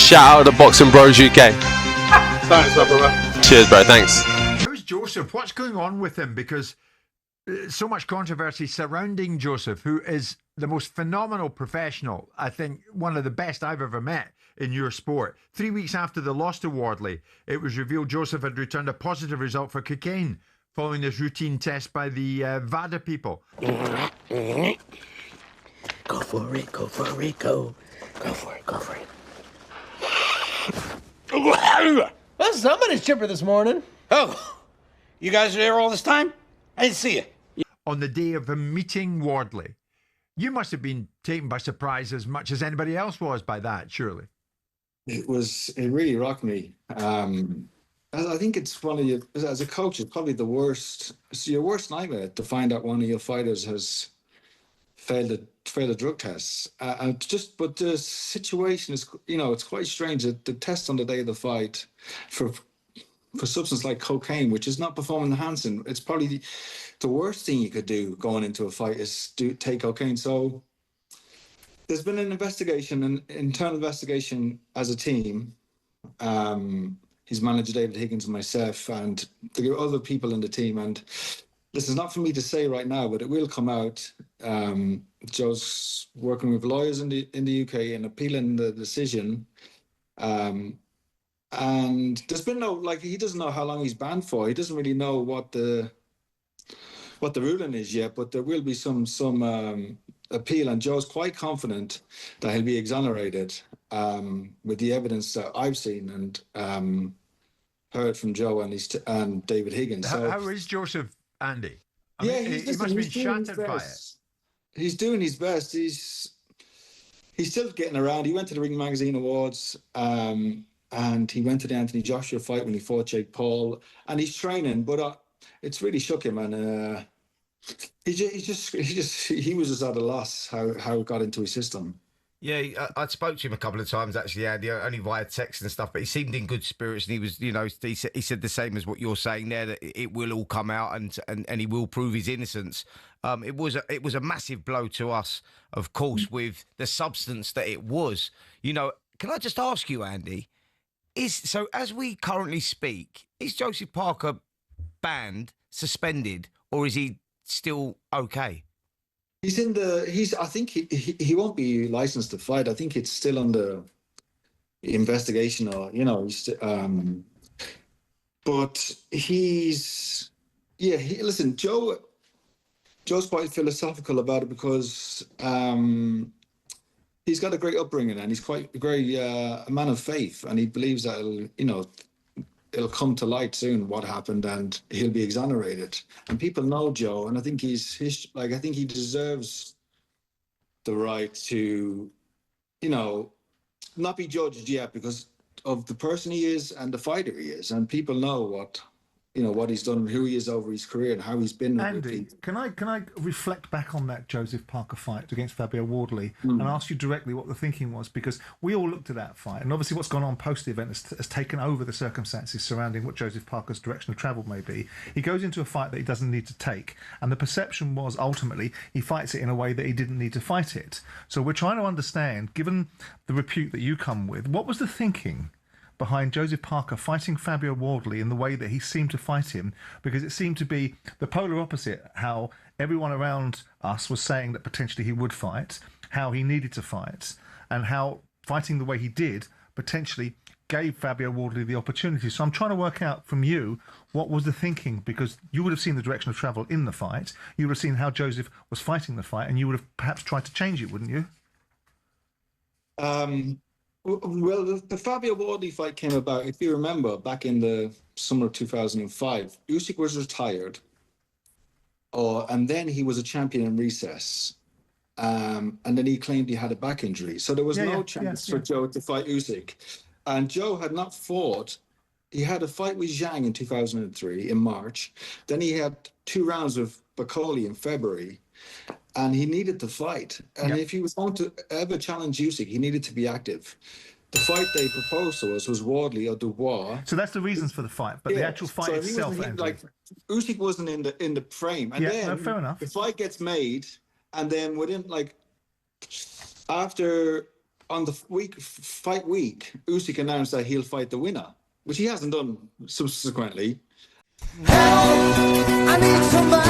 Shout out to Boxing Bros UK. Thanks, brother. Cheers, bro. Thanks. How's Joseph? What's going on with him? Because so much controversy surrounding Joseph, who is the most phenomenal professional, I think one of the best I've ever met in your sport. 3 weeks after the loss to Wardley, it was revealed Joseph had returned a positive result for cocaine following this routine test by the VADA people. Go for it, go for it, go. Go for it, go for it. Well, somebody's chipper this morning. Oh, you guys are there all this time? I didn't see you. On the day of him meeting Wardley, you must have been taken by surprise as much as anybody else was by that, surely. It really rocked me. I think it's one of your, as a coach, it's probably it's your worst nightmare to find out one of your fighters has failed a drug test. But the situation is, it's quite strange that the test on the day of the fight for substance like cocaine, which is not performance enhancing, it's probably the worst thing you could do going into a fight is take cocaine. So there's been an investigation, an internal investigation as a team. His manager, David Higgins, and myself, and there are other people in the team. And this is not for me to say right now, but it will come out. Joe's working with lawyers in the UK and appealing the decision. And there's been he doesn't know how long he's banned for. He doesn't really know what the ruling is yet, but there will be some appeal, and Joe's quite confident that he'll be exonerated with the evidence that I've seen and heard from Joe and David Higgins. How is Joseph, Andy? He must have been shattered by it. He's doing his best. He's still getting around. He went to the Ring Magazine Awards, and he went to the Anthony Joshua fight when he fought Jake Paul, and he's training, but it's really shook him, and he was just at a loss how it got into his system. Yeah, I spoke to him a couple of times actually, Andy, only via text and stuff, but he seemed in good spirits, and he was, he said the same as what you're saying there, that it will all come out and he will prove his innocence. It was a massive blow to us, of course, with the substance that it was. Can I just ask you, Andy, so as we currently speak, is Joseph Parker banned, suspended, or is he still okay? I think he won't be licensed to fight. I think it's still under investigation, or but listen, Joe's quite philosophical about it because he's got a great upbringing, and he's quite a man of faith, and he believes that it'll come to light soon what happened, and he'll be exonerated. And people know Joe, and I think I think he deserves the right to, not be judged yet because of the person he is and the fighter he is, and people know what he's done, who he is over his career, and how he's been. Andy, can I reflect back on that Joseph Parker fight against Fabio Wardley and ask you directly what the thinking was? Because we all looked at that fight, and obviously what's gone on post the event has taken over the circumstances surrounding what Joseph Parker's direction of travel may be. He goes into a fight that he doesn't need to take, and the perception was ultimately he fights it in a way that he didn't need to fight it. So we're trying to understand, given the repute that you come with, what was the thinking behind Joseph Parker fighting Fabio Wardley in the way that he seemed to fight him? Because it seemed to be the polar opposite, how everyone around us was saying that potentially he would fight, how he needed to fight, and how fighting the way he did potentially gave Fabio Wardley the opportunity. So I'm trying to work out from you, what was the thinking? Because you would have seen the direction of travel in the fight, you would have seen how Joseph was fighting the fight, and you would have perhaps tried to change it, wouldn't you? Well, the Fabio Wardley fight came about, if you remember, back in the summer of 2005. Usyk was retired, and then he was a champion in recess, and then he claimed he had a back injury. So there was no chance for Joe to fight Usyk. And Joe had not fought. He had a fight with Zhang in 2003 in March. Then he had 2 rounds with Bakoli in February. And he needed to fight. And if he was going to ever challenge Usyk, he needed to be active. The fight they proposed to us was Wardley or Dubois. So that's the reasons for the fight, but the actual fight itself, Usyk wasn't in the frame. And then fair enough. The fight gets made, and then within after on the fight week, Usyk announced that he'll fight the winner, which he hasn't done subsequently. I need somebody.